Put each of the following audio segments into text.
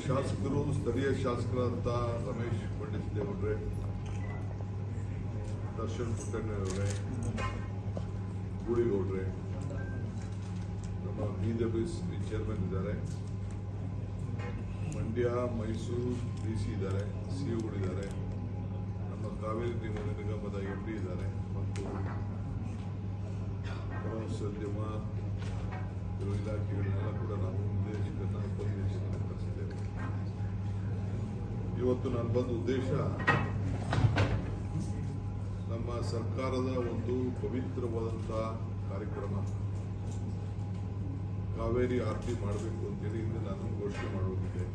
ಶಾಸಕರು ಸ್ಥಳೀಯ ಶಾಸಕರಾದಂಥ ರಮೇಶ್ ಪಂಡಿತೇಗೌಡ್ರೆ, ದರ್ಶನ್ ಪುಟ್ಟಣ್ಣವರೇ, ಗೂಳಿಗೌಡ್ರೆ, ನಮ್ಮ BWC ಚೇರ್ಮನ್ ಇದ್ದಾರೆ, ಮಂಡ್ಯ ಮೈಸೂರು DC ಇದ್ದಾರೆ, COಗಳಿದ್ದಾರೆ, ನಮ್ಮ ಕಾವೇರಿ ನೀರಿನ ನಿಗಮದ MD ಇದ್ದಾರೆ ಮತ್ತು ಪ್ರವಾಸೋದ್ಯಮ ಇಲಾಖೆಗಳನ್ನೆಲ್ಲ ಕೂಡ ನಾವು ನಿರ್ದೇಶಕರನ್ನ ಉಪನಿರ್ದೇಶಕರನ್ನ ಕರೆಸಿದ್ದೇವೆ. ಇವತ್ತು ನಾನು ಬಂದ ಉದ್ದೇಶ ನಮ್ಮ ಸರ್ಕಾರದ ಒಂದು ಪವಿತ್ರವಾದಂಥ ಕಾರ್ಯಕ್ರಮ ಕಾವೇರಿ ಆರತಿ ಮಾಡಬೇಕು ಅಂತೇಳಿ ಇಂದು ನಾನು ಘೋಷಣೆ ಮಾಡೋದಿದೆ.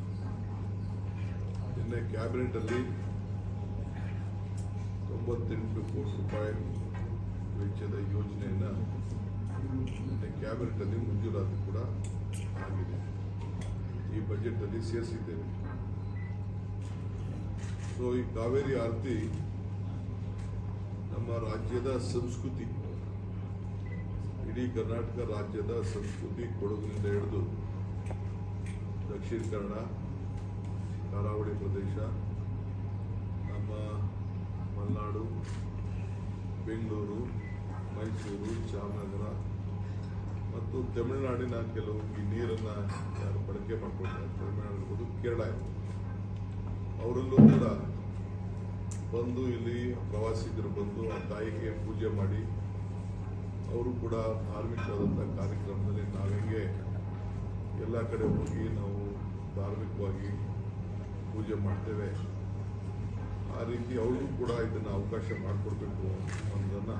ನಿನ್ನೆ ಕ್ಯಾಬಿನೆಟಲ್ಲಿ 98 ಕೋಟಿ ರೂಪಾಯಿ ವೆಚ್ಚದ ಯೋಜನೆಯನ್ನು ಕ್ಯಾಬಿನೆಟಲ್ಲಿ ಮಂಜೂರಾತಿ ಕೂಡ ಆಗಿದೆ. ಈ ಬಜೆಟಲ್ಲಿ ಸೇರಿಸಿದ್ದೇವೆ. ಸೊ ಈ ಕಾವೇರಿ ಆರತಿ ನಮ್ಮ ರಾಜ್ಯದ ಸಂಸ್ಕೃತಿ, ಇಡೀ ಕರ್ನಾಟಕ ರಾಜ್ಯದ ಸಂಸ್ಕೃತಿ, ಕೊಡಗಿನಿಂದ ಹಿಡಿದು ದಕ್ಷಿಣ ಕನ್ನಡ, ಕರಾವಳಿ ಪ್ರದೇಶ, ನಮ್ಮ ಮಲೆನಾಡು, ಬೆಂಗಳೂರು, ಮೈಸೂರು, ಚಾಮರಾಜನಗರ ಮತ್ತು ತಮಿಳುನಾಡಿನ ಕೆಲವು ಈ ನೀರನ್ನು ಯಾರು ಬಳಕೆ ಮಾಡಿಕೊಳ್ತಾರೆ, ತಮಿಳುನಾಡು ಇರ್ಬೋದು, ಕೇರಳ ಇರ್ಬೋದು, ಅವರಲ್ಲೂ ಕೂಡ ಬಂದು ಇಲ್ಲಿ ಪ್ರವಾಸಿಗರು ಬಂದು ಆ ತಾಯಿಗೆ ಪೂಜೆ ಮಾಡಿ ಅವರು ಕೂಡ ಧಾರ್ಮಿಕವಾದಂಥ ಕಾರ್ಯಕ್ರಮದಲ್ಲಿ ನಾವು ಹೆಂಗೆ ಎಲ್ಲ ಕಡೆ ಹೋಗಿ ನಾವು ಧಾರ್ಮಿಕವಾಗಿ ಪೂಜೆ ಮಾಡ್ತೇವೆ, ಆ ರೀತಿ ಅವರು ಕೂಡ ಇದನ್ನು ಅವಕಾಶ ಮಾಡಿಕೊಡ್ಬೇಕು ಅನ್ನೋದನ್ನು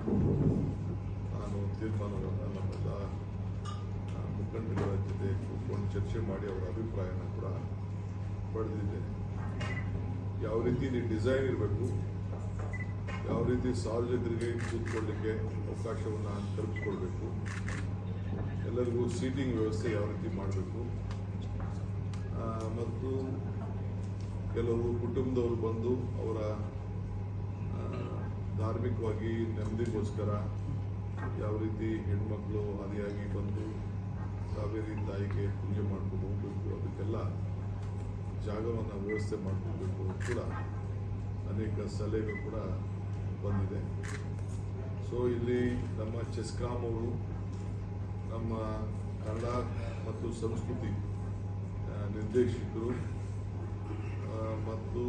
ನಾನು ತೀರ್ಮಾನವನ್ನು ನಮ್ಮೆಲ್ಲ ಮುಖಂಡಗಳ ಜೊತೆ ಕೂತ್ಕೊಂಡು ಚರ್ಚೆ ಮಾಡಿ ಅವರ ಅಭಿಪ್ರಾಯನ ಕೂಡ ಪಡೆದಿದ್ದೇನೆ. ಯಾವ ರೀತಿ ಡಿಸೈನ್ ಇರಬೇಕು, ಯಾವ ರೀತಿ ಸಾರ್ವಜನಿಕರಿಗೆ ಕೂತ್ಕೊಳ್ಳಿಕ್ಕೆ ಅವಕಾಶವನ್ನು ಕಲ್ಪಿಸ್ಕೊಳ್ಬೇಕು, ಎಲ್ಲರಿಗೂ ಸೀಟಿಂಗ್ ವ್ಯವಸ್ಥೆ ಯಾವ ರೀತಿ ಮಾಡಬೇಕು, ಮತ್ತು ಕೆಲವು ಕುಟುಂಬದವರು ಬಂದು ಅವರ ಧಾರ್ಮಿಕವಾಗಿ ನೆಮ್ಮದಿಗೋಸ್ಕರ ಯಾವ ರೀತಿ ಹೆಣ್ಮಕ್ಳು ಆದಿಯಾಗಿ ಬಂದು ಕಾವೇರಿ ತಾಯಿಗೆ ಪೂಜೆ ಮಾಡ್ಕೊಂಡು ಹೋಗಬೇಕು, ಅದಕ್ಕೆಲ್ಲ ಜಾಗವನ್ನು ವ್ಯವಸ್ಥೆ ಮಾಡ್ಕೋಬೇಕು ಕೂಡ ಅನೇಕ ಸಲಹೆಗಳು ಕೂಡ ಬಂದಿದೆ. ಸೊ ಇಲ್ಲಿ ನಮ್ಮ ಚೆಸ್ಕಾಂ ಅವರು, ನಮ್ಮ ಕನ್ನಡ ಮತ್ತು ಸಂಸ್ಕೃತಿ ನಿರ್ದೇಶಕರು ಮತ್ತು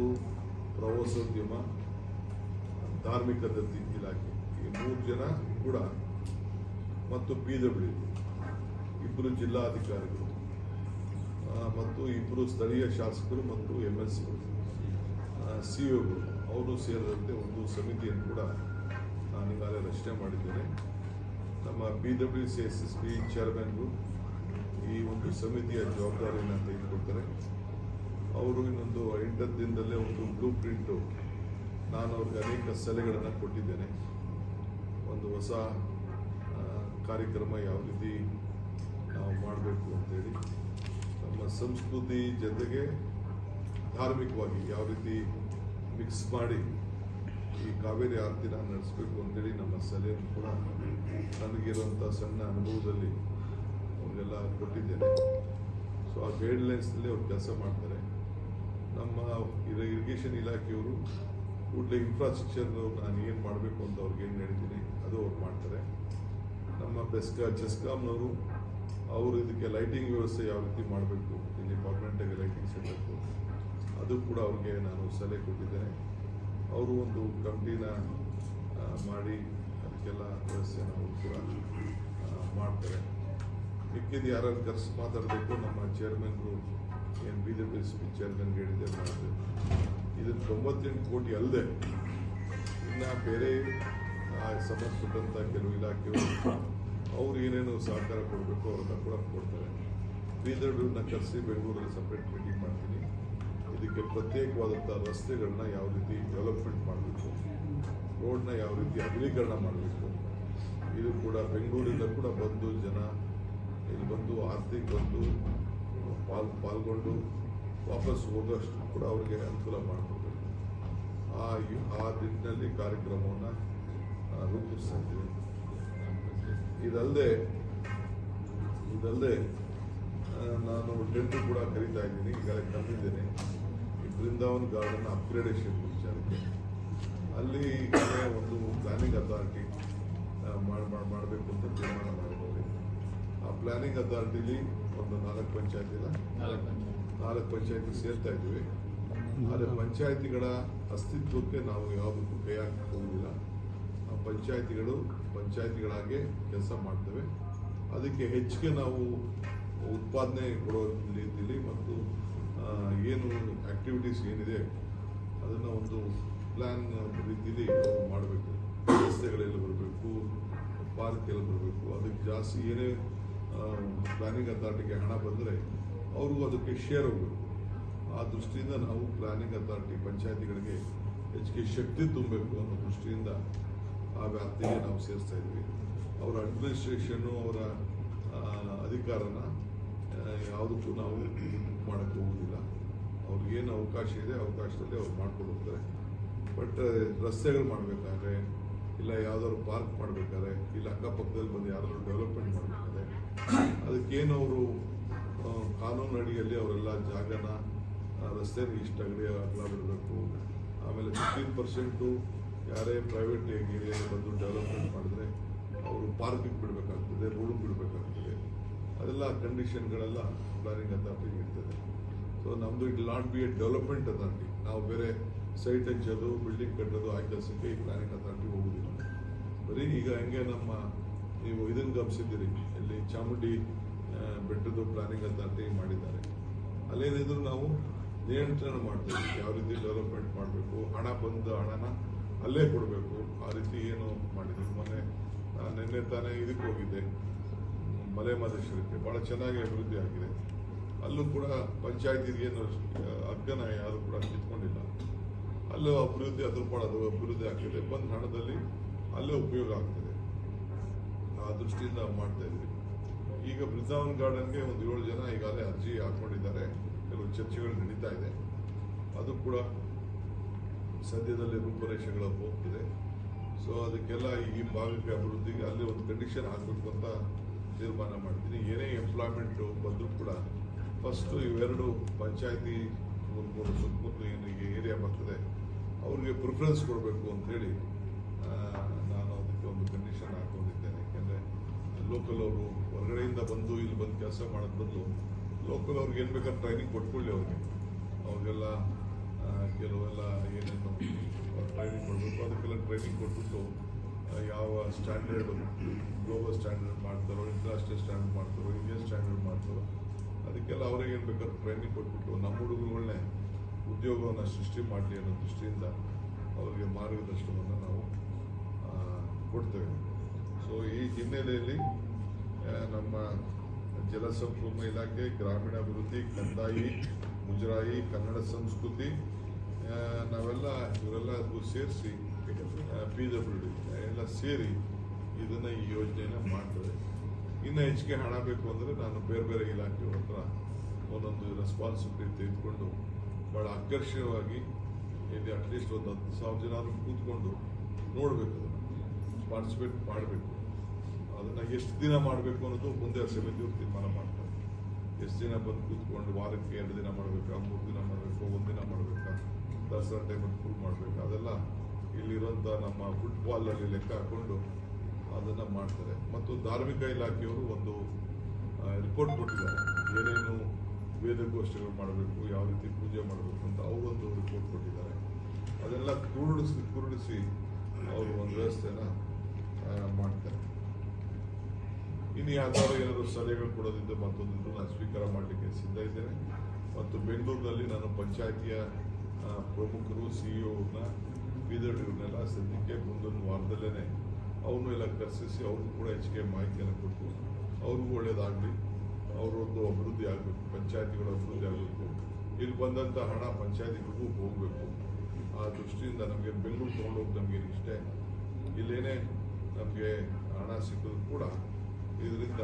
ಪ್ರವಾಸೋದ್ಯಮ ಧಾರ್ಮಿಕ ದತ್ತಿ ಇಲಾಖೆ ಈ 3 ಜನ ಕೂಡ ಮತ್ತು BW 2 ಜಿಲ್ಲಾಧಿಕಾರಿಗಳು ಮತ್ತು 2 ಸ್ಥಳೀಯ ಶಾಸಕರು ಮತ್ತು MLC COಗಳು ಅವರು ಸೇರಿದಂತೆ ಒಂದು ಸಮಿತಿಯನ್ನು ಕೂಡ ನಾನು ಈಗಾಗಲೇ ರಚನೆ ಮಾಡಿದ್ದೇನೆ. ನಮ್ಮ BWC SSB ಚೇರ್ಮನ್ರು ಈ ಒಂದು ಸಮಿತಿಯ ಜವಾಬ್ದಾರಿಯನ್ನು ತೆಗೆದುಕೊಳ್ತಾರೆ. ಅವರು ಇನ್ನೊಂದು 8 ದಿನದಲ್ಲೇ ಒಂದು ಬ್ಲೂ ಪ್ರಿಂಟು ನಾನು ಅವ್ರಿಗೆ ಅನೇಕ ಸಲಹೆಗಳನ್ನು ಕೊಟ್ಟಿದ್ದೇನೆ. ಒಂದು ಹೊಸ ಕಾರ್ಯಕ್ರಮ ಯಾವ ರೀತಿ ನಾವು ಮಾಡಬೇಕು ಅಂತೇಳಿ, ನಮ್ಮ ಸಂಸ್ಕೃತಿ ಜೊತೆಗೆ ಧಾರ್ಮಿಕವಾಗಿ ಯಾವ ರೀತಿ ಮಿಕ್ಸ್ ಮಾಡಿ ಈ ಕಾವೇರಿ ಆರತಿನ ನಡೆಸಬೇಕು ಅಂತೇಳಿ ನಮ್ಮ ಸಲಹೆಯನ್ನು ಕೂಡ ನನಗಿರುವಂಥ ಸಣ್ಣ ಅನುಭವದಲ್ಲಿ ಅವ್ರಿಗೆಲ್ಲ ಕೊಟ್ಟಿದ್ದೇನೆ. ಸೊ ಆ ಗೈಡ್ಲೈನ್ಸ್ನಲ್ಲಿ ಅವ್ರು ಕೆಲಸ ಮಾಡ್ತಾರೆ. ನಮ್ಮ ಇರಿಗೇಷನ್ ಇಲಾಖೆಯವರು ಕೂಡಲೇ ಇನ್ಫ್ರಾಸ್ಟ್ರಕ್ಚರ್ ನಾನು ಏನು ಮಾಡಬೇಕು ಅಂತ ಅವ್ರಿಗೆ ಏನು ಹೇಳ್ತೀನಿ ಅದು ಅವ್ರು ಮಾಡ್ತಾರೆ. ನಮ್ಮ ಚೆಸ್ಕಾಂನವರು ಅವರು ಇದಕ್ಕೆ ಲೈಟಿಂಗ್ ವ್ಯವಸ್ಥೆ ಯಾವ ರೀತಿ ಮಾಡಬೇಕು, ಇಲ್ಲಿ ಪರ್ಮನೆಂಟಾಗಿ ಲೈಟಿಂಗ್ ಸಿಗಬೇಕು, ಅದು ಕೂಡ ಅವ್ರಿಗೆ ನಾನು ಸಲಹೆ ಕೊಟ್ಟಿದ್ದೇನೆ. ಅವರು ಒಂದು ಕಮಿಟಿನ ಮಾಡಿ ಅದಕ್ಕೆಲ್ಲ ವ್ಯವಸ್ಥೆನ ಅವರು ಕೂಡ ಮಾಡ್ತಾರೆ. ಮಿಕ್ಕಿದ್ದು ಯಾರು ಕರೆಸಿ ಮಾತಾಡಬೇಕು, ನಮ್ಮ ಚೇರ್ಮನ್ರು ಏನು BWC ಚೇರ್ಮನ್ಗೆ ಹೇಳಿದ್ದೆ ಮಾಡಿದೆ. ಇದು 98 ಕೋಟಿ ಅಲ್ಲದೆ ಇನ್ನು ಬೇರೆ ಸಂಬಂಧಪಟ್ಟಂಥ ಕೆಲವು ಇಲಾಖೆಗಳು ಅವ್ರು ಏನೇನು ಸಹಕಾರ ಕೊಡಬೇಕು ಅವ್ರನ್ನ ಕೂಡ ಕೊಡ್ತಾರೆ. BWನ ಕರೆಸಿ ಬೆಂಗಳೂರಲ್ಲಿ ಸಪ್ರೇಟ್ ಮೀಟಿಂಗ್ ಮಾಡ್ತೀನಿ. ಇದಕ್ಕೆ ಪ್ರತ್ಯೇಕವಾದಂಥ ರಸ್ತೆಗಳನ್ನ ಯಾವ ರೀತಿ ಡೆವಲಪ್ಮೆಂಟ್ ಮಾಡಬೇಕು, ರೋಡ್ನ ಯಾವ ರೀತಿ ಅಗಲೀಕರಣ ಮಾಡಬೇಕು, ಇದು ಕೂಡ ಬೆಂಗಳೂರಿಂದ ಕೂಡ ಬಂದು ಜನ ಇಲ್ಲಿ ಬಂದು ಆರತಿಗೆ ಬಂದು ಪಾಲ್ಗೊಂಡು ವಾಪಸ್ ಹೋಗೋಷ್ಟು ಕೂಡ ಅವ್ರಿಗೆ ಅನುಕೂಲ ಮಾಡಿಕೊಡ್ಬೇಕು. ಆ ನಿಟ್ಟಿನಲ್ಲಿ ಕಾರ್ಯಕ್ರಮವನ್ನು ರೂಪಿಸ್ತಾ ಇದ್ದೀವಿ. ಇದಲ್ಲದೆ ನಾನು ಟೆಂಡರ್ ಕೂಡ ಕರೀತಾ ಇದ್ದೀನಿ, ಈಗಾಗಲೇ ಕರೆದಿದ್ದೇನೆ. ಈ ಬೃಂದಾವನ್ ಗಾರ್ಡನ್ ಅಪ್ಗ್ರೇಡೇಷನ್ ವಿಚಾರಕ್ಕೆ ಅಲ್ಲಿ ಈಗಾಗಲೇ ಒಂದು ಪ್ಲಾನಿಂಗ್ ಅಥಾರಿಟಿ ಮಾಡಬೇಕು ಅಂತ ತೀರ್ಮಾನ ಮಾಡಿದ್ದೀವಿ. ಆ ಪ್ಲಾನಿಂಗ್ ಅಥಾರಿಟಿಲಿ ಒಂದು 4 ಪಂಚಾಯತಿ ಸೇರ್ತಾ ಇದ್ದೀವಿ. ಆದರೆ ಪಂಚಾಯತಿಗಳ ಅಸ್ತಿತ್ವಕ್ಕೆ ನಾವು ಯಾವುದಕ್ಕೂ ಕೈ ಹಾಕಿ ಹೋಗುವುದಿಲ್ಲ. ಆ ಪಂಚಾಯತಿಗಳಾಗೆ ಕೆಲಸ ಮಾಡ್ತೇವೆ. ಅದಕ್ಕೆ ಹೆಚ್ಚಿಗೆ ನಾವು ಉತ್ಪಾದನೆ ಕೊಡೋ ರೀತಿಯಲ್ಲಿ ಮತ್ತು ಏನು ಆಕ್ಟಿವಿಟೀಸ್ ಏನಿದೆ ಅದನ್ನು ಒಂದು ಪ್ಲಾನ್ ರೀತಿಯಲ್ಲಿ ಮಾಡಬೇಕು. ರಸ್ತೆಗಳೆಲ್ಲ ಬರಬೇಕು, ಪಾರ್ಕ್ ಎಲ್ಲ ಬರಬೇಕು. ಅದಕ್ಕೆ ಜಾಸ್ತಿ ಏನೇ ಪ್ಲಾನಿಂಗ್ ಅಥಾರಿಟಿಗೆ ಹಣ ಬಂದರೆ ಅವ್ರಿಗೂ ಅದಕ್ಕೆ ಶೇರ್ ಹೋಗಬೇಕು. ಆ ದೃಷ್ಟಿಯಿಂದ ನಾವು ಪ್ಲಾನಿಂಗ್ ಅಥಾರಿಟಿ ಪಂಚಾಯತಿಗಳಿಗೆ ಹೆಚ್ಚಿಗೆ ಶಕ್ತಿ ತುಂಬಬೇಕು ಅನ್ನೋ ದೃಷ್ಟಿಯಿಂದ ಆ ವ್ಯಾಪ್ತಿಗೆ ನಾವು ಸೇರಿಸ್ತಾ ಇದ್ವಿ. ಅವರ ಅಡ್ಮಿನಿಸ್ಟ್ರೇಷನ್ನು, ಅವರ ಅಧಿಕಾರನ ಯಾವುದಕ್ಕೂ ನಾವು ಮಾಡೋಕ್ಕೆ ಹೋಗೋದಿಲ್ಲ. ಅವ್ರಿಗೇನು ಅವಕಾಶ ಇದೆ ಅವಕಾಶದಲ್ಲಿ ಅವ್ರು ಮಾಡ್ಕೊಂಡು ಹೋಗ್ತಾರೆ. ಬಟ್ ರಸ್ತೆಗಳು ಮಾಡಬೇಕಾದ್ರೆ, ಇಲ್ಲ ಯಾವುದಾದ್ರು ಪಾರ್ಕ್ ಮಾಡಬೇಕಾದ್ರೆ, ಇಲ್ಲ ಅಕ್ಕಪಕ್ಕದಲ್ಲಿ ಬಂದು ಯಾರಾದರೂ ಡೆವಲಪ್ಮೆಂಟ್ ಮಾಡಬೇಕಾದ್ರೆ ಅದಕ್ಕೇನು ಅವರು ಕಾನೂನು ಅಡಿಯಲ್ಲಿ ಅವರೆಲ್ಲ ಜಾಗನ ರಸ್ತೆನ ಇಷ್ಟ ಅಗಡಿ ಅಗಲ ಬಿಡಬೇಕು. ಆಮೇಲೆ 15% ಯಾರೇ ಪ್ರೈವೇಟ್ ಏರಿಯಾಗೆ ಬಂದು ಡೆವಲಪ್ಮೆಂಟ್ ಮಾಡಿದ್ರೆ ಅವರು ಪಾರ್ಕಿಗೆ ಬಿಡಬೇಕಾಗ್ತದೆ, ರೋಡಿಗೆ ಬಿಡಬೇಕಾಗ್ತದೆ. ಅದೆಲ್ಲ ಕಂಡೀಷನ್ಗಳೆಲ್ಲ ಪ್ಲಾನಿಂಗ್ ಅಥಾರಿಟಿಗೆ ಇರ್ತದೆ. ಸೊ ನಮ್ಮದು it will not be A development authority. ನಾವು ಬೇರೆ ಸೈಟ್ ಹಂಚೋದು, ಬಿಲ್ಡಿಂಗ್ ಕಟ್ಟೋದು ಆ ಕೆಲಸಕ್ಕೆ ಈ ಪ್ಲಾನಿಂಗ್ ಅಥಾರಿಟಿ ಹೋಗುವುದಿಲ್ಲ. ಬರೀ ಈಗ ಹೆಂಗೆ ನೀವು ಇದನ್ನು ಗಮನಿಸಿದ್ದೀರಿ, ಇಲ್ಲಿ ಚಾಮುಂಡಿ ಬೆಟ್ಟದ ಪ್ಲಾನಿಂಗ್ ಅಥಾರಿಟಿ ಮಾಡಿದ್ದಾರೆ. ಅಲ್ಲೇನಿದ್ರು ನಾವು ನಿಯಂತ್ರಣ ಮಾಡ್ತೇವೆ, ಯಾವ ರೀತಿ ಡೆವಲಪ್ಮೆಂಟ್ ಮಾಡಬೇಕು, ಹಣ ಬಂದ ಹಣನ ಅಲ್ಲೇ ಕೊಡಬೇಕು, ಆ ರೀತಿ ಏನು ಮಾಡಿದ್ದೀವಿ. ನಿನ್ನೆ ತಾನೇ ಇದಕ್ಕೆ ಹೋಗಿದ್ದೆ, ಮಲೆ ಮಹದೇಶ್ವರಕ್ಕೆ. ಭಾಳ ಚೆನ್ನಾಗಿ ಅಭಿವೃದ್ಧಿ ಆಗಿದೆ. ಅಲ್ಲೂ ಕೂಡ ಪಂಚಾಯತಿಗೇನು ಹಕ್ಕನ ಯಾರು ಕೂಡ ಕಿತ್ಕೊಂಡಿಲ್ಲ. ಅಲ್ಲೂ ಅಭಿವೃದ್ಧಿ ಅಭಿವೃದ್ಧಿ ಆಗ್ತಿದೆ. ಬಂದ ಹಣದಲ್ಲಿ ಅಲ್ಲೇ ಉಪಯೋಗ ಆಗ್ತದೆ. ಆ ದೃಷ್ಟಿಯಿಂದ ಮಾಡ್ತಾ ಇದ್ವಿ. ಈಗ ಬೃಂದಾವನ್ ಗಾರ್ಡನ್ಗೆ ಒಂದು 7 ಜನ ಈಗಾಗಲೇ ಅರ್ಜಿ ಹಾಕೊಂಡಿದ್ದಾರೆ. ಕೆಲವು ಚರ್ಚೆಗಳು ನಡೀತಾ ಇದೆ. ಅದು ಕೂಡ ಸದ್ಯದಲ್ಲಿ ರೂಪುರೇಷೆಗಳು ಹೋಗ್ತಿದೆ. ಸೊ ಅದಕ್ಕೆಲ್ಲ ಈ ಭಾಗಕ್ಕೆ ಅಭಿವೃದ್ಧಿಗೆ ಅಲ್ಲಿ ಒಂದು ಕಂಡೀಷನ್ ಹಾಕಬೇಕು ಅಂತ ತೀರ್ಮಾನ ಮಾಡ್ತೀನಿ. ಏನೇ ಎಂಪ್ಲಾಯ್ಮೆಂಟ್ ಬಂದರೂ ಕೂಡ ಫಸ್ಟು ಇವೆರಡು ಪಂಚಾಯತಿ ಸುತ್ತಮುತ್ತಲು ಏನು ಈಗ ಏರಿಯಾ ಬರ್ತದೆ ಅವ್ರಿಗೆ ಪ್ರಿಫರೆನ್ಸ್ ಕೊಡಬೇಕು ಅಂತೇಳಿ ನಾನು ಅದಕ್ಕೆ ಒಂದು ಕಂಡೀಷನ್ ಹಾಕೊಂಡಿದ್ದೇನೆ. ಯಾಕೆಂದರೆ ಲೋಕಲ್ ಅವರು ಹೊರಗಡೆಯಿಂದ ಬಂದು ಇಲ್ಲಿ ಬಂದು ಕೆಲಸ ಮಾಡೋದು ಬದಲು ಲೋಕಲ್ ಅವ್ರಿಗೆ ಏನು ಬೇಕಾದ್ರೆ ಟ್ರೈನಿಂಗ್ ಕೊಟ್ಕೊಳ್ಳಿ. ಅವ್ರಿಗೆಲ್ಲ ಕೆಲವೆಲ್ಲ ಏನೇನು ಟ್ರೈನಿಂಗ್ ಕೊಡಬೇಕು ಅದಕ್ಕೆಲ್ಲ ಟ್ರೈನಿಂಗ್ ಕೊಟ್ಬಿಟ್ಟು ಯಾವ ಸ್ಟ್ಯಾಂಡರ್ಡ್ ಗ್ಲೋಬಲ್ ಸ್ಟ್ಯಾಂಡರ್ಡ್ ಮಾಡ್ತಾರೋ, ಇಂಟರ್ನ್ಯಾಷನಲ್ ಸ್ಟ್ಯಾಂಡರ್ಡ್ ಮಾಡ್ತಾರೋ, ಇಂಡಿಯನ್ ಸ್ಟ್ಯಾಂಡರ್ಡ್ ಮಾಡ್ತಾರೋ ಅದಕ್ಕೆಲ್ಲ ಅವ್ರಿಗೆ ಏನು ಬೇಕಾದ್ರೆ ಟ್ರೈನಿಂಗ್ ಕೊಟ್ಬಿಟ್ಟು ನಮ್ಮ ಹುಡುಗರುಗಳನ್ನೇ ಉದ್ಯೋಗವನ್ನು ಸೃಷ್ಟಿ ಮಾಡಲಿ ಅನ್ನೋ ದೃಷ್ಟಿಯಿಂದ ಅವರಿಗೆ ಮಾರ್ಗದರ್ಶನವನ್ನು ನಾವು ಕೊಡ್ತೇವೆ. ಸೊ ಈ ಹಿನ್ನೆಲೆಯಲ್ಲಿ ನಮ್ಮ ಜಲಸಂಪನ್ಮೂಲ ಇಲಾಖೆ, ಗ್ರಾಮೀಣಾಭಿವೃದ್ಧಿ, ಕಂದಾಯಿ, ಮುಜರಾಯಿ, ಕನ್ನಡ ಸಂಸ್ಕೃತಿ ನಾವೆಲ್ಲ ಇವರೆಲ್ಲ ಸೇರಿಸಿ PWD ಎಲ್ಲ ಸೇರಿ ಇದನ್ನು ಈ ಯೋಜನೆಯನ್ನು ಮಾಡ್ತದೆ. ಇನ್ನು ಹೆಚ್ಚಿಗೆ ಹಣ ಬೇಕು ಅಂದರೆ ನಾನು ಬೇರೆ ಬೇರೆ ಇಲಾಖೆಗಳ ಹತ್ರ ಒಂದೊಂದು ರೆಸ್ಪಾನ್ಸಿಬಿಲಿಟಿ ತೆಗೆದುಕೊಂಡು ಭಾಳ ಆಕರ್ಷಕವಾಗಿ ಇಲ್ಲಿ ಅಟ್ಲೀಸ್ಟ್ ಒಂದು 10,000 ಜನ ಕೂತ್ಕೊಂಡು ನೋಡಬೇಕು, ಅದನ್ನು ಪಾರ್ಟಿಸಿಪೇಟ್ ಮಾಡಬೇಕು. ಅದನ್ನು ಎಷ್ಟು ದಿನ ಮಾಡಬೇಕು ಅನ್ನೋದು ಮುಂದೆ ಸಮಿತಿಯವರು ತೀರ್ಮಾನ ಮಾಡ್ತಾರೆ. ಎಷ್ಟು ದಿನ ಬಂದು ಕೂತ್ಕೊಂಡು ವಾರಕ್ಕೆ 2 ದಿನ ಮಾಡಬೇಕಾ, 3 ದಿನ ಮಾಡಬೇಕು, 1 ದಿನ ಮಾಡಬೇಕಾ, ದಸರಾ ಟೈಮಲ್ಲಿ ಫುಲ್ ಮಾಡಬೇಕು, ಅದೆಲ್ಲ ಇಲ್ಲಿರುವಂಥ ನಮ್ಮ ಫುಟ್ಬಾಲಲ್ಲಿ ಲೆಕ್ಕ ಹಾಕೊಂಡು ಅದನ್ನು ಮಾಡ್ತಾರೆ. ಮತ್ತು ಧಾರ್ಮಿಕ ಇಲಾಖೆಯವರು ಒಂದು ರಿಪೋರ್ಟ್ ಕೊಟ್ಟಿದ್ದಾರೆ, ಏನೇನು ವೇದಗೋಷ್ಠಿಗಳು ಮಾಡಬೇಕು, ಯಾವ ರೀತಿ ಪೂಜೆ ಮಾಡಬೇಕು ಅಂತ ಅವರೊಂದು ರಿಪೋರ್ಟ್ ಕೊಟ್ಟಿದ್ದಾರೆ. ಅದೆಲ್ಲ ಕುರುಡಿಸಿ ಅವರು ಒಂದು ವ್ಯವಸ್ಥೆನ ಮಾಡ್ತಾರೆ. ಇನ್ನು ಯಾವ್ದಾದ್ರು ಏನಾದರೂ ಸಲಹೆಗಳು ಕೊಡೋದಿದ್ದು ಮತ್ತೊಂದಿದ್ದು ನಾನು ಸ್ವೀಕಾರ ಮಾಡಲಿಕ್ಕೆ ಸಿದ್ಧ ಇದ್ದೇನೆ. ಮತ್ತು ಬೆಂಗಳೂರಿನಲ್ಲಿ ನಾನು ಪಂಚಾಯಿತಿಯ ಪ್ರಮುಖರು, CEO-ನ, PWDನೆಲ್ಲ ಸದ್ಯಕ್ಕೆ ಮುಂದೊಂದು ವಾರದಲ್ಲೇ ಅವನು ಎಲ್ಲ ಕರೆಸಿಸಿ ಅವ್ರಿಗೂ ಕೂಡ ಹೆಚ್ಚಿಗೆ ಮಾಹಿತಿಯನ್ನು ಕೊಟ್ಟು ಅವ್ರಿಗೂ ಒಳ್ಳೇದಾಗಲಿ, ಅವರೊಂದು ಅಭಿವೃದ್ಧಿ ಆಗಬೇಕು, ಪಂಚಾಯತಿಗಳು ಅಭಿವೃದ್ಧಿ ಆಗಬೇಕು, ಇಲ್ಲಿ ಬಂದಂಥ ಹಣ ಪಂಚಾಯತಿಗಳಿಗೂ ಹೋಗಬೇಕು. ಆ ದೃಷ್ಟಿಯಿಂದ ನಮಗೆ ಬೆಂಗಳೂರು ತೊಗೊಂಡೋಗಿ ನಮಗೇನು ಇಷ್ಟೇ, ಇಲ್ಲೇನೇ ನಮಗೆ ಹಣ ಸಿಕ್ಕಿದ್ರು ಕೂಡ ಇದರಿಂದ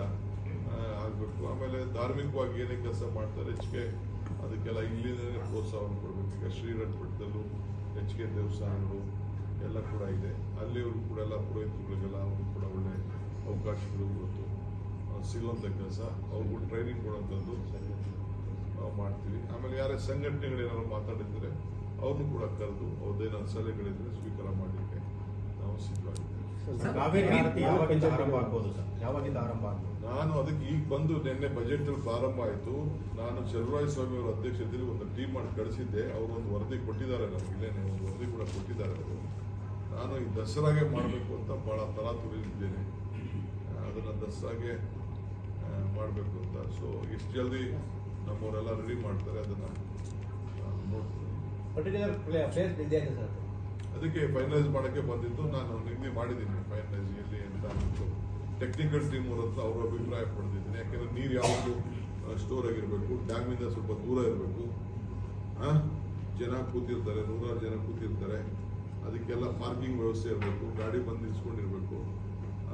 ಆಗಬೇಕು. ಆಮೇಲೆ ಧಾರ್ಮಿಕವಾಗಿ ಏನೇ ಕೆಲಸ ಮಾಡ್ತಾರೆ ಹೆಚ್ಚಿಗೆ ಅದಕ್ಕೆಲ್ಲ ಇಲ್ಲಿಂದಲೇ ಪ್ರೋತ್ಸಾಹವನ್ನು ಕೊಡಬೇಕು. ಈಗ ಶ್ರೀರಂಗಪಟ್ಟಣದಲ್ಲೂ ಹೆಚ್ಚಿಗೆ ದೇವಸ್ಥಾನಗಳು ಎಲ್ಲ ಕೂಡ ಇದೆ. ಅಲ್ಲಿಯವರು ಕೂಡ ಎಲ್ಲ ಪುರೋಹಿತಗಳಿಗೆಲ್ಲ ಅವರು ಕೂಡ ಒಳ್ಳೆ ಅವಕಾಶಗಳು ಇವತ್ತು ಸಿಗುವಂಥ ಕೆಲಸ, ಅವ್ರಿಗೂ ಟ್ರೈನಿಂಗ್ ಕೊಡುವಂಥದ್ದು ನಾವು ಮಾಡ್ತೀವಿ. ಆಮೇಲೆ ಯಾರೇ ಸಂಘಟನೆಗಳು ಏನಾದ್ರು ಮಾತಾಡಿದರೆ ಅವ್ರನ್ನೂ ಕೂಡ ಕರೆದು ಅವ್ರದ್ದೇನಾದ್ರು ಸಲಹೆಗಳಿದ್ರೆ ಸ್ವೀಕಾರ ಮಾಡಲಿಕ್ಕೆ ನಾವು ಸಿದ್ಧವಾಗಿದ್ದೇವೆ. ನಾನು ಅದಕ್ಕೆ ಈಗ ಬಂದು ನಿನ್ನೆ ಬಜೆಟ್ ಅಲ್ಲಿ ಪ್ರಾರಂಭ ಆಯಿತು. ನಾನು ಚಲುವರಾಯ ಸ್ವಾಮಿ ಅವರ ಅಧ್ಯಕ್ಷತೆಯಲ್ಲಿ ಒಂದು ಟೀಮ್ ಮಾಡಿ ಕಳಿಸಿದ್ದೆ. ಅವರು ಒಂದು ವರದಿ ಕೊಟ್ಟಿದ್ದಾರೆ, ನಮ್ಗೆ ಇಲ್ಲೇನೆ ಒಂದು ವರದಿ ಕೂಡ ಕೊಟ್ಟಿದ್ದಾರೆ ಅವರು. ನಾನು ಈ ದಸರಾಗೆ ಮಾಡಬೇಕು ಅಂತ ಬಹಳ ತರಾತುರಿಲಿದ್ದೇನೆ. ಅದನ್ನು ದಸರಾಗೆ ಮಾಡಬೇಕು ಅಂತ. ಸೊ ಎಷ್ಟು ಜಲ್ದಿ ನಮ್ಮವರೆಲ್ಲ ರೆಡಿ ಮಾಡ್ತಾರೆ ಅದನ್ನು ನೋಡ್ತೀನಿ. ಅದಕ್ಕೆ ಫೈನಲೈಸ್ ಮಾಡೋಕ್ಕೆ ಬಂದಿದ್ದು. ನಾನು ನಿನ್ನೆ ಮಾಡಿದ್ದೀನಿ ಫೈನಲೈಸ್ ಎಲ್ಲಿ ಅಂತ ಅಂದ್ಬಿಟ್ಟು ಟೆಕ್ನಿಕಲ್ ಟೀಮ್ ಅವ್ರ ಹತ್ರ ಅವರ ಅಭಿಪ್ರಾಯ ಪಡೆದಿದ್ದೀನಿ. ಯಾಕೆಂದ್ರೆ ನೀರು ಯಾವಾಗಲೂ ಸ್ಟೋರ್ ಆಗಿರಬೇಕು, ಡ್ಯಾಮಿಂದ ಸ್ವಲ್ಪ ದೂರ ಇರಬೇಕು, ಜನ ಕೂತಿರ್ತಾರೆ, 100 ಜನ ಕೂತಿರ್ತಾರೆ, ಅದಕ್ಕೆಲ್ಲ ಪಾರ್ಕಿಂಗ್ ವ್ಯವಸ್ಥೆ ಇರಬೇಕು, ಗಾಡಿ ಬಂದು ನಿಲ್ಸ್ಕೊಂಡಿರ್ಬೇಕು,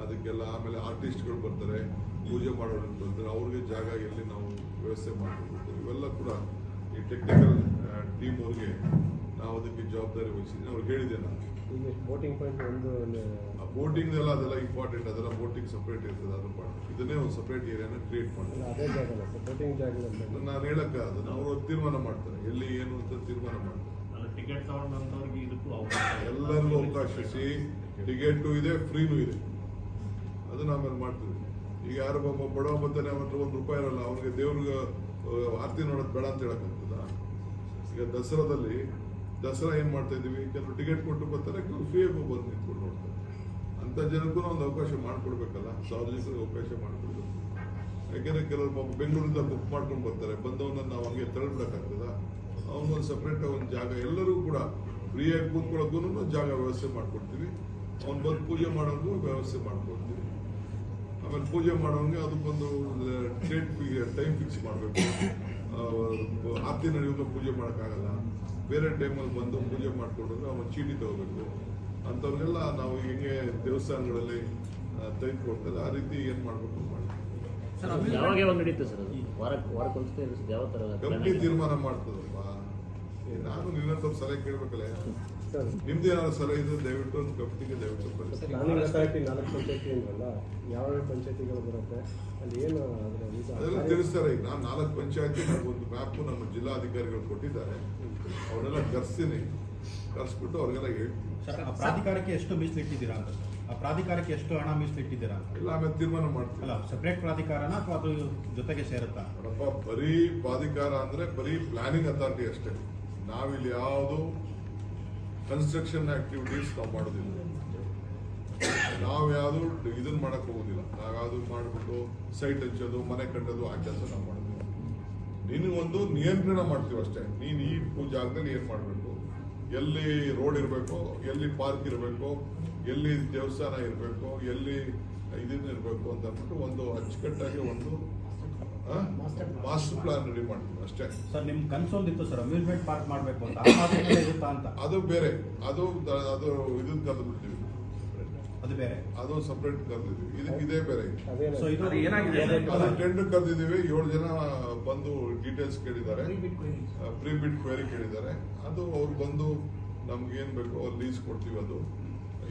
ಅದಕ್ಕೆಲ್ಲ. ಆಮೇಲೆ ಆರ್ಟಿಸ್ಟ್ಗಳು ಬರ್ತಾರೆ, ಪೂಜೆ ಮಾಡೋರು ಬರ್ತಾರೆ, ಅವ್ರಿಗೆ ಜಾಗ ಎಲ್ಲಿ ನಾವು ವ್ಯವಸ್ಥೆ ಮಾಡಬೇಕು. ಇವೆಲ್ಲ ಕೂಡ ಈ ಟೆಕ್ನಿಕಲ್ ಟೀಮ್ ಅವ್ರಿಗೆ ನಾವು ಅದಕ್ಕೆ ಜವಾಬ್ದಾರಿ ವಹಿಸಿದ್ದೀನಿ. ಅವ್ರಿಗೆ ಹೇಳಿದೆ ನಾನು. ಬೋಟಿಂಗ್ ಪಾಯಿಂಟ್ ಬೋಟಿಂಗ್ ಎಲ್ಲ ಅದೆಲ್ಲ ಇಂಪಾರ್ಟೆಂಟ್, ಅದೆಲ್ಲ ಬೋಟಿಂಗ್ ಸಪ್ರೇಟ್ ಇರ್ತದೆ. ಅದ್ರ ಪಾಯಿಂಟ್ ಇದನ್ನೇ ಒಂದು ಸಪ್ರೇಟ್ ಏರಿಯಾನ ಕ್ರಿಯೇಟ್ ಮಾಡ್ತಾರೆ. ಅದೇ ಜಾಗ ಬೋಟಿಂಗ್ ಜಾಗ ನಾನು ಹೇಳಕ್ಕೆ ಅದನ್ನ ಅವರು ತೀರ್ಮಾನ ಮಾಡ್ತಾರೆ, ಎಲ್ಲಿ ಏನು ಅಂತ ತೀರ್ಮಾನ ಮಾಡ್ತಾರೆ. ಟಿಕೆಟ್ ತಗೊಂಡಂತವ್ರಿಗೆ ಇದಕ್ಕೂ ಎಲ್ಲರಿಗೂ ಅವಕಾಶ ಟಿಕೆಟು ಇದೆ, ಫ್ರೀನೂ ಇದೆ. ಅದನ್ನ ಆಮೇಲೆ ಮಾಡ್ತೀವಿ. ಈಗ ಯಾರು ಬಡವ ಬರ್ತಾನೆ, ಅವನ ಹತ್ರ ₹1 ಇರಲ್ಲ, ಅವನಿಗೆ ದೇವ್ರಿಗೆ ಆರತಿ ನೋಡೋದು ಬೇಡ ಅಂತ ಹೇಳಕ್ಕಾಗ್ತದ? ಈಗ ದಸರಾ ಏನ್ ಮಾಡ್ತಾ ಇದೀವಿ, ಕೆಲವರು ಟಿಕೆಟ್ ಕೊಟ್ಟು ಬರ್ತಾರೆ, ಕೆಲವರು ಫ್ರೀಯಾಗಿ ಬಂದು ನಿಂತ್ಕೊಂಡು ನೋಡ್ತಾರೆ. ಅಂತ ಜನಕ್ಕೂ ಒಂದು ಅವಕಾಶ ಮಾಡ್ಕೊಡ್ಬೇಕಲ್ಲ, ಸಾರ್ವಜನಿಕರಿಗೆ ಅವಕಾಶ ಮಾಡ್ಕೊಡ್ಬೇಕು. ಯಾಕೆಂದ್ರೆ ಕೆಲವರು ಬೆಂಗಳೂರಿಂದ ಬುಕ್ ಮಾಡ್ಕೊಂಡು ಬರ್ತಾರೆ, ಬಂದವನ್ನ ನಾವು ಹಂಗೆ ತಳ್ಬಿಡಕ್ಕಾಗ್ತದ? ಅವನೊಂದು ಸಪ್ರೇಟ್ ಒಂದು ಜಾಗ, ಎಲ್ಲರೂ ಕೂಡ ಫ್ರೀಯಾಗಿ ಕೂತ್ಕೊಳ್ಳೋಕ್ಕೂ ಜಾಗ ವ್ಯವಸ್ಥೆ ಮಾಡ್ಕೊಡ್ತೀವಿ. ಅವ್ನು ಬಂದು ಪೂಜೆ ಮಾಡೋಂಗೂ ವ್ಯವಸ್ಥೆ ಮಾಡ್ಕೊಡ್ತೀವಿ. ಆಮೇಲೆ ಪೂಜೆ ಮಾಡೋಂಗೆ ಅದಕ್ಕೊಂದು ಟೈಮ್ ಫಿಕ್ಸ್ ಮಾಡಬೇಕು. ಆರತಿ ನಡೆಯುವಾಗ ಪೂಜೆ ಮಾಡೋಕ್ಕಾಗಲ್ಲ, ಬೇರೆ ಟೈಮಲ್ಲಿ ಬಂದು ಪೂಜೆ ಮಾಡ್ಕೊಂಡ್ರೆ ಅವನು ಚೀಟಿ ತಗೋಬೇಕು. ಅಂಥವ್ರಿಗೆಲ್ಲ ನಾವು ಹೆಂಗೆ ದೇವಸ್ಥಾನಗಳಲ್ಲಿ ತೆಗೆದುಕೊಡ್ತಾರೆ ಆ ರೀತಿ ಏನು ಮಾಡಬೇಕು ಮಾಡಿ ಯಾವಾಗ ನಡೀತದೆ ಸರ್? ವಾರಕ್ಕೊಂದ್ಸತಿ ಯಾವ ಥರ ಕಂಪ್ನಿ ತೀರ್ಮಾನ ಮಾಡ್ತದಪ್ಪ. ನಾನು ನಿನ್ನಂತ ಸಲಹೆ ಕೇಳಬೇಕಲ್ಲ. ನಿಮ್ದು ಏನಾದ್ರು ಸಲಹೆ ಇದ್ರೆ ದಯವಿಟ್ಟು ಒಂದು ಕಂಪ್ನಿಗೆ ದಯವಿಟ್ಟು ಅಥಾರಿಟಿ 4 ಪಂಚಾಯತಿ ಅಂದ್ರಲ್ಲ, ಯಾವ ಪಂಚಾಯತಿಗಳು ಬರುತ್ತೆ ಅಲ್ಲಿ ಏನು ಅದೆಲ್ಲ ತಿಳಿಸ್ತಾರೆ. ಈಗ ನಾನು 4 ಪಂಚಾಯತಿ ಒಂದು ಮ್ಯಾಪ್ ನಮ್ಮ ಜಿಲ್ಲಾಧಿಕಾರಿಗಳು ಕೊಟ್ಟಿದ್ದಾರೆ, ಅವನ್ನೆಲ್ಲ ಕರ್ಸ್ಬಿಟ್ಟು ಅವ್ರಿಗೆಲ್ಲ ಹೇಳ್ತೀವಿ. ಪ್ರಾಧಿಕಾರಕ್ಕೆ ಎಷ್ಟು ಮೀಸಲಿಟ್ಟಿದ್ದೀರಾ ಅಂತ? ಆ ಪ್ರಾಧಿಕಾರಕ್ಕೆ ಎಷ್ಟು ಹಣ ಮೀಸಲಿಟ್ಟಿದ್ದೀರಾ ಅಂತ ಇಲ್ಲ, ಆಮೇಲೆ ತೀರ್ಮಾನ ಮಾಡ್ತೀವಿ. ಅಲ್ಲ, ಸೆಪರೇಟ್ ಪ್ರಾಧಿಕಾರನ ಅಥವಾ ಅದು ಜೊತೆಗೆ ಸೇರುತ್ತಾ? ನೋಡಪ್ಪ, ಬರೀ ಪ್ರಾಧಿಕಾರ ಅಂದ್ರೆ ಬರೀ ಪ್ಲಾನಿಂಗ್ ಅಥಾರಿಟಿ ಅಷ್ಟೇ. ನಾವಿಲ್ಲಿ ಯಾವುದು ಕನ್ಸ್ಟ್ರಕ್ಷನ್ ಆಕ್ಟಿವಿಟೀಸ್ ನಾವು ಮಾಡೋದಿಲ್ಲ. ನಾವು ಯಾವುದು ಇದನ್ನ ಮಾಡಕ್ ಹೋಗೋದಿಲ್ಲ. ನಾವ್ಯಾವುದು ಮಾಡ್ಬಿಟ್ಟು ಸೈಟ್ ಹಚ್ಚೋದು, ಮನೆ ಕಟ್ಟೋದು, ಆ ಕೆಲಸ ನಾವು ಮಾಡೋದಿಲ್ಲ. ನಿನಗೊಂದು ನಿಯಂತ್ರಣ ಮಾಡ್ತೀವಿ ಅಷ್ಟೇ. ನೀನು ಈ ಜಾಗದಲ್ಲಿ ಏನ್ ಮಾಡಬೇಕು, ಎಲ್ಲಿ ರೋಡ್ ಇರಬೇಕು, ಎಲ್ಲಿ ಪಾರ್ಕ್ ಇರಬೇಕು, ಎಲ್ಲಿ ದೇವಸ್ಥಾನ ಇರಬೇಕು, ಎಲ್ಲಿ ಇದನ್ನ ಇರಬೇಕು ಅಂತ ಅಂದ್ಬಿಟ್ಟು ಒಂದು ಅಚ್ಚುಕಟ್ಟಾಗಿ ಒಂದು ಮಾಸ್ಟರ್ ಪ್ಲಾನ್ ರೆಡಿ ಮಾಡ್ತೀವಿ ಅಷ್ಟೇ. ಸರ್, ನಿಮ್ ಕನ್ಸೊಂದಿತ್ತು ಸರ್, ಅಮ್ಯೂಸ್ಮೆಂಟ್ ಪಾರ್ಕ್ ಮಾಡಬೇಕು ಅಂತ, ಇರುತ್ತಾ ಅಂತ? ಅದು ಬೇರೆ, ಅದು ಇದನ್ನ ಕರೆದು ಬಿಡ್ತೀವಿ, ಅದು ಬೇರೆ, ಅದು ಸಪ್ರೇಟ್ ಕರೆದಿದ್ದೀವಿ. ಇದೇ ಬೇರೆ. ಏನಾಗಿದೆ? ಟೆಂಡರ್ ಕರೆದಿದ್ದೀವಿ. 7 ಜನ ಬಂದು ಡೀಟೇಲ್ಸ್ ಕೇಳಿದ್ದಾರೆ, ಪ್ರೀ ಬಿಡ್ ಕ್ವೆರಿ ಕೇಳಿದ್ದಾರೆ. ಅದು ಅವ್ರು ಬಂದು ನಮ್ಗೆ ಏನ್ ಬೇಕೋ ಅವ್ರು ಲೀಸ್ ಕೊಡ್ತೀವಿ. ಅದು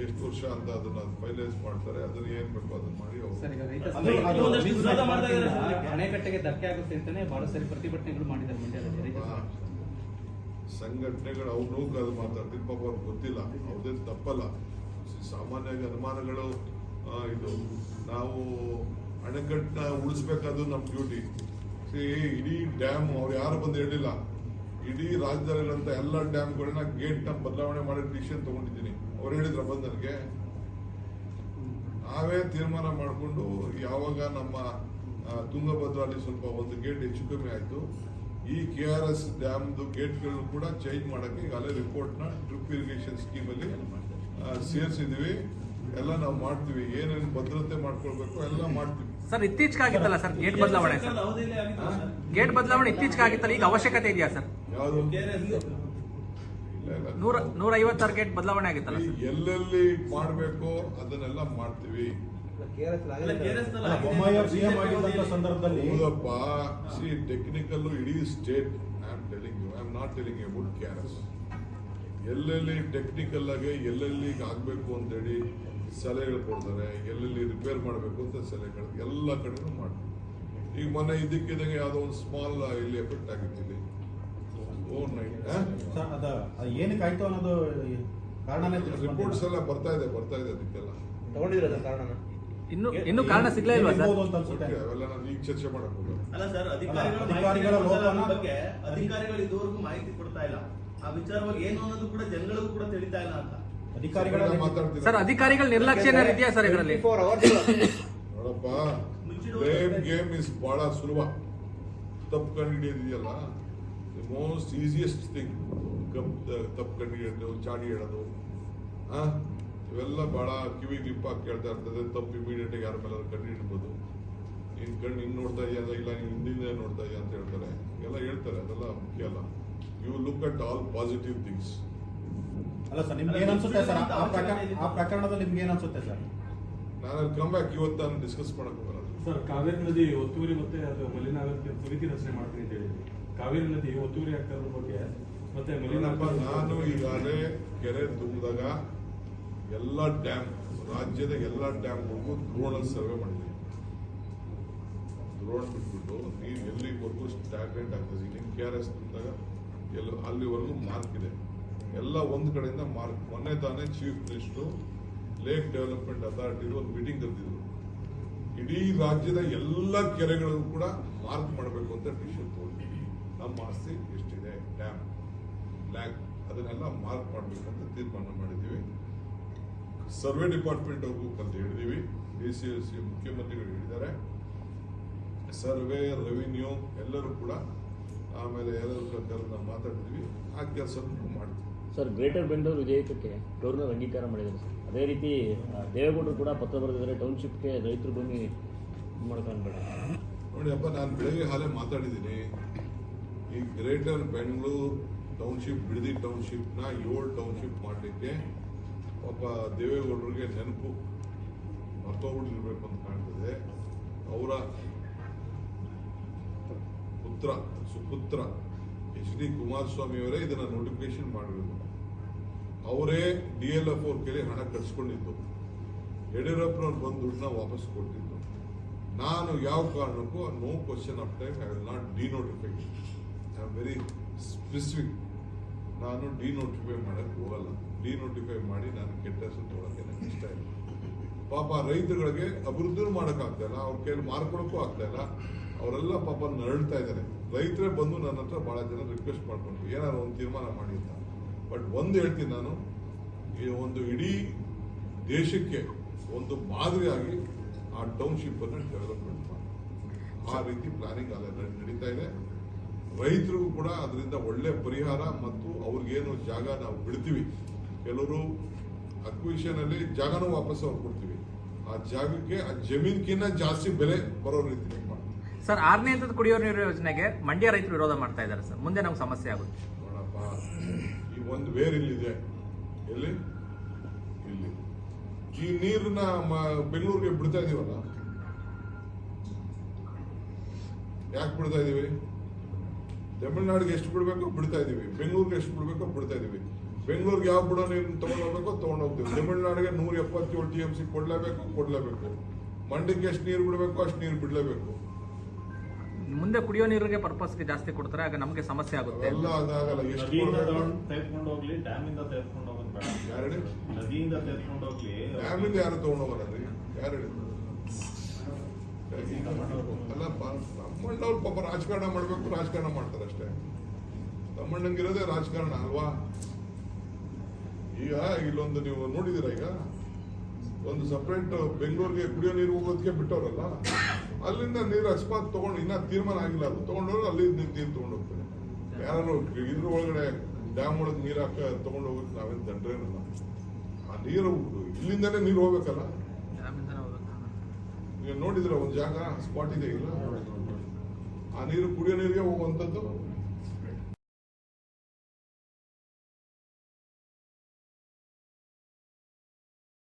ಎಷ್ಟು ವರ್ಷ ಅಂತ ಅದನ್ನ ಫೈನಲೈಸ್ ಮಾಡ್ತಾರೆ. ಅದನ್ನ ಏನ್ ಬೇಕೋ ಅದನ್ನ ಮಾಡಿ ಅಣೆಕಟ್ಟೆಗೆ ಧಕ್ಕೆ ಆಗುತ್ತೆ ಅಂತಾನೆ ಬಹಳ ಸರಿ ಪ್ರತಿಭಟನೆಗಳು ಮಾಡಿದ್ದಾರೆ ಮಂಡ್ಯದಲ್ಲಿ. ಸಂಘಟನೆಗಳು ಅವ್ರು ಅದು ಮಾತಾಡ್ತೀನಿ, ಪಾಪ ಅವ್ರಿಗೆ ಗೊತ್ತಿಲ್ಲ, ಅವ್ರದ್ದೇನು ತಪ್ಪಲ್ಲ. ಸಾಮಾನ್ಯವಾಗಿ ಅನುಮಾನಗಳು ಇದು. ನಾವು ಅಣೆಕಟ್ಟನ್ನ ಉಳಿಸ್ಬೇಕಾದ್ರು ನಮ್ಮ ಡ್ಯೂಟಿ. ಇಡೀ ಡ್ಯಾಮ್ ಅವ್ರು ಯಾರು ಬಂದು ಹೇಳಿಲ್ಲ, ಇಡೀ ರಾಜ್ಯದಲ್ಲಿರುವಂತ ಎಲ್ಲ ಡ್ಯಾಮ್ಗಳನ್ನ ಗೇಟ್ನ ಬದಲಾವಣೆ ಮಾಡಿ ಡಿಸಿಷನ್ ತಗೊಂಡಿದ್ದೀನಿ. ಅವ್ರು ಹೇಳಿದ್ರ ಬಂದು ನನಗೆ. ನಾವೇ ತೀರ್ಮಾನ ಮಾಡಿಕೊಂಡು ಯಾವಾಗ ನಮ್ಮ ತುಂಗಭದ್ರಲ್ಲಿ ಸ್ವಲ್ಪ ಒಂದು ಗೇಟ್ ಹೆಚ್ಚು ಕಮ್ಮಿ ಆಯಿತು, ಈ KRS ಡ್ಯಾಮ್ದು ಗೇಟ್ಗಳನ್ನು ಕೂಡ ಚೇಂಜ್ ಮಾಡೋಕ್ಕೆ ಈಗಾಗಲೇ ರಿಪೋರ್ಟ್ನ ಡ್ರಿಪ್ ಇರಿಗೇಷನ್ ಸ್ಕೀಮಲ್ಲಿ ಸೇರಿಸಿದ್ವಿ. ಎಲ್ಲ ನಾವು ಮಾಡ್ತೀವಿ. ಏನೇನು ಭದ್ರತೆ ಮಾಡ್ಕೊಳ್ಬೇಕು ಎಲ್ಲ ಮಾಡ್ತೀವಿ. ಸರ್, ಇತ್ತೀಚೆಗಾಗಿತ್ತಲ್ಲ ಸರ್ ಗೇಟ್ ಬದಲಾವಣೆ? ಗೇಟ್ ಬದಲಾವಣೆ ಇತ್ತೀಚೆಗಾಗಿತ್ತಲ್ಲ, ಈಗ ಅವಶ್ಯಕತೆ ಇದೆಯಾ ಸರ್? ಯಾವುದು? 156 ಗೇಟ್ ಬದಲಾವಣೆ ಆಗಿತ್ತಲ್ಲ? ಎಲ್ಲೆಲ್ಲಿ ಮಾಡಬೇಕು ಅದನ್ನೆಲ್ಲ ಮಾಡ್ತೀವಿ. ಸಂದರ್ಭದಲ್ಲಿ ಹೌದಪ್ಪ. ಟೆಕ್ನಿಕಲ್ ಇಡೀ state. I am not telling about KRS. ಎಲ್ಲೆಲ್ಲಿ ಟೆಕ್ನಿಕಲ್ ಆಗಿ ಎಲ್ಲೆಲ್ಲಿ ಆಗ್ಬೇಕು ಅಂತೇಳಿ ಸಲಹೆಗಳು ಕೊಡ್ತಾರೆ, ಎಲ್ಲೆಲ್ಲಿ ರಿಪೇರ್ ಮಾಡಬೇಕು ಅಂತ ಸಲಹೆಗಳು ಎಲ್ಲ ಕಡೆನೂ ಮಾಡ್ತಾರೆ. ಈಗ ಮೊನ್ನೆ ಇದಕ್ಕಿದಂಗೆ ಯಾವುದೋ ಒಂದು ಸ್ಮಾಲ್ ಇಲ್ಲಿ ಎಫೆಕ್ಟ್ ಆಗಿತ್ತು ಇಲ್ಲಿ ಓವರ್ ನೈಟ್. ಸರ್ ಅದ ಏನಕ್ಕೆ ಆಯ್ತು ಅನ್ನೋದು ಕಾರಣನೇ ರಿಪೋರ್ಟ್ಸ್ ಎಲ್ಲ ಬರ್ತಾ ಇದೆ ಅದಕ್ಕೆಲ್ಲ. ತಗೊಂಡಿದ್ರ ಸರ್ ಕಾರಣ? ಇನ್ನು ಕಾರಣ ಸಿಗ್ಲೇ ಇಲ್ವಾ ಸರ್? ಅಂತ ಅನ್ಸುತ್ತೆ. ಅವೆಲ್ಲ ನಾನು ಈಗ ಚರ್ಚೆ ಮಾಡಕ್ ಹೋಗಲ್ಲ. ಅಲ್ಲ ಸರ್, ಅಧಿಕಾರಿಗಳ ಬಗ್ಗೆ ಅಧಿಕಾರಿಗಳು ಇದುವರೆಗೂ ಮಾಹಿತಿ ಕೊಡ್ತಾ ಇಲ್ಲ. ಆ ವಿಚಾರವಾಗಿ ಏನು ಅನ್ನೋದು ಕೂಡ ಜನಗಳಿಗೂ ಕೂಡ ತಿಳಿತಾ ಇಲ್ಲ ಅಂತ ಅಧಿಕಾರಿಗಳ ಮಾತಾಡ್ತೀನಿ ಸರ್, ಅಧಿಕಾರಿಗಳ ನಿರ್ಲಕ್ಷ್ಯ ಇದೆಯಾ ಸರ್ ಇದರಲ್ಲಿ? ನೋಡಪ್ಪ, ಬ್ಲೇಮ್ ಗೇಮ್ ಇಸ್ ಬಹಳ ಸುಲಭ. ತಪ್ಪು ಕಂಡುಹಿಡಿಯೋದಿದೆಯಲ್ಲ, ದಿ ಮೋಸ್ಟ್ ಈಸಿಯೆಸ್ಟ್ ಥಿಂಗ್. ತಪ್ಪು ಕಂಡುಹಿಡಿಯೋದು, ಚಾಡಿ ಹೇಳೋದು, ಇವೆಲ್ಲ ಬಹಳ ಕಿವಿ ಗಿಪ್ಪ ಕೇಳ್ತಾ ಇರ್ತದೆ. ತಪ್ಪು ಇಮಿಡಿಯೇಟ್ ಯಾರ ಮೇಲೆ ಕಂಡುಹಿಡ್ಬೋದು. ನೀನ್ ಕಣ್ಣು ಹಿಂಗ್ ನೋಡ್ತಾ ಇದೆಯಲ್ಲ, ಇಲ್ಲ ನೀನ್ ಹಿಂದಿಂದ ನೋಡ್ತಾ ಇದೆಯಾ ಅಂತ ಹೇಳ್ತಾರೆ. ಎಲ್ಲ ಹೇಳ್ತಾರೆ, ಅದೆಲ್ಲ ಮುಖ್ಯ ಅಲ್ಲ. You look at all positive things. ಅಲ್ಲ ಸರ್, ನಿಮ್ಗೆ ಏನ್ ಅನ್ಸುತ್ತೆ ಸರ್ ಆ ಪ್ರಕರಣದಲ್ಲಿ ನಿಮ್ಗೆ ಏನ್ ಅನ್ಸುತ್ತೆ ಸರ್? ನಾನು ಅಲ್ಲಿ ಕಮ್ ಬ್ಯಾಕ್ ಇವತ್ತು ನಾನು ಡಿಸ್ಕಸ್ ಮಾಡಕ್ ಹೋಗಲ್ಲ. ಸರ್, ಕಾವೇರಿ ನದಿ ಒತ್ತುವರಿ ಮತ್ತೆ ಅದು ಮಲಿನ ಆಗೋದಕ್ಕೆ ಸಮಿತಿ ರಚನೆ ಮಾಡ್ತೀನಿ ಅಂತ ಹೇಳಿದ್ವಿ. ಕಾವೇರಿ ನದಿ ಒತ್ತುವರಿ ಆಗ್ತಾ ಇರೋ ಬಗ್ಗೆ ಮತ್ತೆ ಮಲಿನ ನಾನು ಈಗಾಗಲೇ ಕೆರೆ ತುಂಬಿದಾಗ ಎಲ್ಲ ಡ್ಯಾಮ್, ರಾಜ್ಯದ ಎಲ್ಲ ಡ್ಯಾಮ್ಗಳಿಗೂ ಡ್ರೋನ್ ಸರ್ವೆ ಮಾಡಿದ್ದೀನಿ. ಡ್ರೋನ್ ಬಿಟ್ಬಿಟ್ಟು ನೀರು ಎಲ್ಲಿವರೆಗೂ ಸ್ಟಾಗ್ನೆಂಟ್ ಆಗ್ತದೆ. ಈಗ KRS ತುಂಬಿದಾಗ ಅಲ್ಲಿವರೆಗೂ ಮಾರ್ಕ್ ಇದೆ. ಎಲ್ಲ ಒಂದ್ ಕಡೆಯಿಂದ ಮಾರ್ಕ್. ಮೊನ್ನೆ ತಾನೇ chief minister lake development authority ಒಂದು ಮೀಟಿಂಗ್ ಕರೆದಿದ್ರು. ಇಡೀ ರಾಜ್ಯದ ಎಲ್ಲ ಕೆರೆಗಳಿಗೂ ಕೂಡ ಮಾರ್ಕ್ ಮಾಡಬೇಕು ಅಂತ ಡಿಸಿಷನ್ ತಗೊಂಡಿದ್ವಿ. ನಮ್ಮ ಆಸ್ತಿ ಎಷ್ಟಿದೆ, ಡ್ಯಾಮ್, ಲ್ಯಾಕ್, ಅದನ್ನೆಲ್ಲ ಮಾರ್ಕ್ ಮಾಡಬೇಕು ಅಂತ ತೀರ್ಮಾನ ಮಾಡಿದ್ದೀವಿ. ಸರ್ವೆ ಡಿಪಾರ್ಟ್ಮೆಂಟ್ ಅವ್ರಿಗೂ ಕರೆದು ಹಿಡಿದೀವಿ. DCC ಮುಖ್ಯಮಂತ್ರಿಗಳು ಹೇಳಿದ್ದಾರೆ. ಸರ್ವೆ, ರೆವಿನ್ಯೂ ಎಲ್ಲರೂ ಕೂಡ ಆಮೇಲೆ ಎಲ್ಲರೂ ಕರೆದು ನಾವು ಮಾತಾಡಿದ್ವಿ. ಆ ಕೆಲಸ ಮಾಡ್ತೀವಿ. ಸರ್, ಗ್ರೇಟರ್ ಬೆಂಗಳೂರು ವಿಧೇಯಕಕ್ಕೆ ಗವರ್ನರ್ ಅಂಗೀಕಾರ ಮಾಡಿದ್ದಾರೆ ಸರ್. ಅದೇ ರೀತಿ ದೇವೇಗೌಡರು ಕೂಡ ಪತ್ರ ಬರೆದಿದ್ದಾರೆ, ಟೌನ್ಶಿಪ್ಗೆ ರೈತರು ಭೂಮಿ ಮಾಡ್ಕೊಂಡ್ಬೇಡ. ನೋಡಿ ಅಪ್ಪ, ನಾನು ಬೆಳಗ್ಗೆ ಹಾಲೆ ಮಾತಾಡಿದ್ದೀನಿ. ಈ ಗ್ರೇಟರ್ ಬೆಂಗಳೂರು ಟೌನ್ಶಿಪ್, ಬಿಡದಿ ಟೌನ್ಶಿಪ್ನ 7 ಟೌನ್ಶಿಪ್ ಮಾಡಲಿಕ್ಕೆ ಪಾಪ ದೇವೇಗೌಡರಿಗೆ ನೆನಪು ಮರ್ತೋಗ್ಬಿಟ್ಟಿರ್ಬೇಕು ಅಂತ ಕಾಣ್ತದೆ. ಅವರ ಸುಪುತ್ರ HD ಕುಮಾರಸ್ವಾಮಿ ಅವರೇ ಇದನ್ನ ನೋಟಿಫಿಕೇಶನ್ ಮಾಡಬೇಕು. ಅವರೇ DLF ಅವ್ರ ಕೈಲಿ ಹಣ ಕಟ್ಸ್ಕೊಂಡಿದ್ದು. ಯಡಿಯೂರಪ್ಪನವ್ರು ಬಂದು ದುಡ್ಡನ್ನ ವಾಪಸ್ ಕೊಟ್ಟಿದ್ದು. ನಾನು ಯಾವ ಕಾರಣಕ್ಕೂ no question of time I will not denotify. I am very specific. ನಾನು ಡಿನೋಟಿಫೈ ಮಾಡಕ್ಕೆ ಹೋಗಲ್ಲ. ಡಿನೋಟಿಫೈ ಮಾಡಿ ನಾನು ಕೆಟ್ಟ ಹೆಸರು ತೊಗೊಳಕ್ಕೆ ನನಗೆ ಇಷ್ಟ ಇಲ್ಲ. ಪಾಪ ರೈತರುಗಳಿಗೆ ಅಭಿವೃದ್ಧಿ ಮಾಡೋಕ್ಕಾಗ್ತಾ ಇಲ್ಲ, ಅವ್ರ ಕೈಯಲ್ಲಿ ಮಾರ್ಕೊಳಕ್ಕೂ ಆಗ್ತಾ ಇಲ್ಲ. ಅವರೆಲ್ಲ ಪಾಪ ನರಳ್ತಾ ಇದ್ದಾರೆ. ರೈತರೇ ಬಂದು ನನ್ನ ಹತ್ರ ಬಹಳ ಜನ ರಿಕ್ವೆಸ್ಟ್ ಮಾಡ್ಕೊಂಡು ಏನಾದ್ರು ಒಂದು ತೀರ್ಮಾನ ಮಾಡಿ ಅಂತ. ಬಟ್ ಒಂದು ಹೇಳ್ತೀನಿ ನಾನು, ಈ ಒಂದು ಇಡೀ ದೇಶಕ್ಕೆ ಒಂದು ಮಾದರಿಯಾಗಿ ಆ ಟೌನ್ಶಿಪ್ ಅನ್ನು ಡೆವಲಪ್ಮೆಂಟ್ ಮಾಡಿ ಆ ರೀತಿ ಪ್ಲಾನಿಂಗ್ ನಡೀತಾ ಇದೆ. ರೈತರಿಗೂ ಕೂಡ ಅದರಿಂದ ಒಳ್ಳೆ ಪರಿಹಾರ ಮತ್ತು ಅವ್ರಿಗೇನು ಜಾಗ ನಾವು ಬಿಡ್ತೀವಿ, ಕೆಲವರು ಅಕ್ವಿಷನ್ ಅಲ್ಲಿ ಜಾಗನೂ ವಾಪಸ್ ಅವ್ರು ಕೊಡ್ತೀವಿ. ಆ ಜಾಗಕ್ಕೆ ಆ ಜಮೀನ್ಗಿನ್ನ ಜಾಸ್ತಿ ಬೆಲೆ ಬರೋ ರೀತಿ ಮಾಡ್ತೀವಿ. ಸರ್, 6ನೇ ಹಂತದ ಕುಡಿಯೋ ನೀರು ಯೋಜನೆಗೆ ಮಂಡ್ಯ ರೈತರು ವಿರೋಧ ಮಾಡ್ತಾ ಇದ್ದಾರೆ ಸರ್. ಮುಂದೆ ನಮ್ಗೆ ಸಮಸ್ಯೆ ಆಗುತ್ತೆ. ನೋಡಪ್ಪ, ಈ ಒಂದು ವೇರ್ ಇಲ್ಲಿದೆ, ಎಲ್ಲಿ ಇಲ್ಲಿ ಈ ನೀರನ್ನ ಬೆಂಗಳೂರಿಗೆ ಬಿಡ್ತಾ ಇದೀವಲ್ಲ, ಯಾಕೆ ಬಿಡ್ತಾ ಇದೀವಿ? ತಮಿಳ್ನಾಡಿಗೆ ಎಷ್ಟು ಬಿಡಬೇಕೋ ಬಿಡ್ತಾ ಇದೀವಿ, ಬೆಂಗಳೂರಿಗೆ ಎಷ್ಟು ಬಿಡಬೇಕೋ ಬಿಡ್ತಾ ಇದೀವಿ. ಬೆಂಗಳೂರಿಗೆ ಯಾವ ಬಿಡೋ ನೀರು ತಗೊಂಡೋಗ್ಬೇಕೋ ತಗೊಂಡೋಗ್ತೀವಿ. ತಮಿಳ್ನಾಡಿಗೆ 177 TMC ಕೊಡ್ಲೇಬೇಕು. ಮಂಡ್ಯಕ್ಕೆ ಎಷ್ಟು ನೀರು ಬಿಡಬೇಕು ಅಷ್ಟು ನೀರು ಬಿಡ್ಲೇಬೇಕು. ಮುಂದೆ ಕುಡಿಯೋ ನೀರಿಗೆ ಪರ್ಪಸ್ಗೆ ಜಾಸ್ತಿ ಕೊಡ್ತಾರೆ, ಆಗ ನಮಗೆ ಸಮಸ್ಯೆ ಆಗುತ್ತೆ. ಎಲ್ಲ ಅದಾಗಲ್ಲ. ಎಷ್ಟು ನದಿಯಿಂದ ತೆಗೆದುಕೊಂಡು ಹೋಗ್ಲಿ, ಡ್ಯಾಮಿಂದ ತೆಗೆದುಕೊಂಡು ಹೋಗೋದು ಬೇಡ. ಯಾರು ನದಿಯಿಂದ ತೆಗೆದುಕೊಂಡು ಹೋಗ್ಲಿ, ಡ್ಯಾಮಿಂದ ಯಾರು ತಗೊಂಡೋಗಲ್ರಿ? ಯಾರು ಹೇಳಿದ್ರು? ಅಲ್ಲ, ತಮ್ಮಣ್ಣವ್ರು ಪಾಪ ರಾಜಕಾರಣ ಮಾಡ್ಬೇಕು, ರಾಜಕಾರಣ ಮಾಡ್ತಾರೆ ಅಷ್ಟೇ. ತಮ್ಮಣ್ಣಂಗಿರೋದೇ ರಾಜಕಾರಣ ಅಲ್ವಾ? ಈಗ ಇಲ್ಲೊಂದು ನೀವು ನೋಡಿದಿರ, ಈಗ ಒಂದು ಸಪರೇಟ್ ಬೆಂಗಳೂರಿಗೆ ಕುಡಿಯೋ ನೀರು ಹೋಗೋದಕ್ಕೆ ಬಿಟ್ಟವ್ರಲ್ಲ, ಅಲ್ಲಿಂದ ನೀರು ಅಕಸ್ಮಾತ್ ತಗೊಂಡು, ಇನ್ನ ತೀರ್ಮಾನ ಆಗಿಲ್ಲ, ಅದು ತಗೊಂಡವ್ರು ಅಲ್ಲಿ ನೀರು ತಗೊಂಡು ಹೋಗ್ತಾರೆ. ಯಾರು ಇದ್ರ ಒಳಗಡೆ ಡ್ಯಾಮ್ ಒಳಗೆ ನೀರು ತಗೊಂಡು ಹೋಗೋದು ನಾವೇನು ದಂಡ್ರೇನಲ್ಲ. ಆ ನೀರು ಇಲ್ಲಿಂದಾನೇ ನೀರು ಹೋಗ್ಬೇಕಲ್ಲ. ನೀವು ನೋಡಿದ್ರ ಒಂದು ಜಾಗ ಸ್ಪಾಟ್ ಇದೆ, ಇಲ್ಲ ಆ ನೀರು ಕುಡಿಯೋ ನೀರಿಗೆ ಹೋಗುವಂಥದ್ದು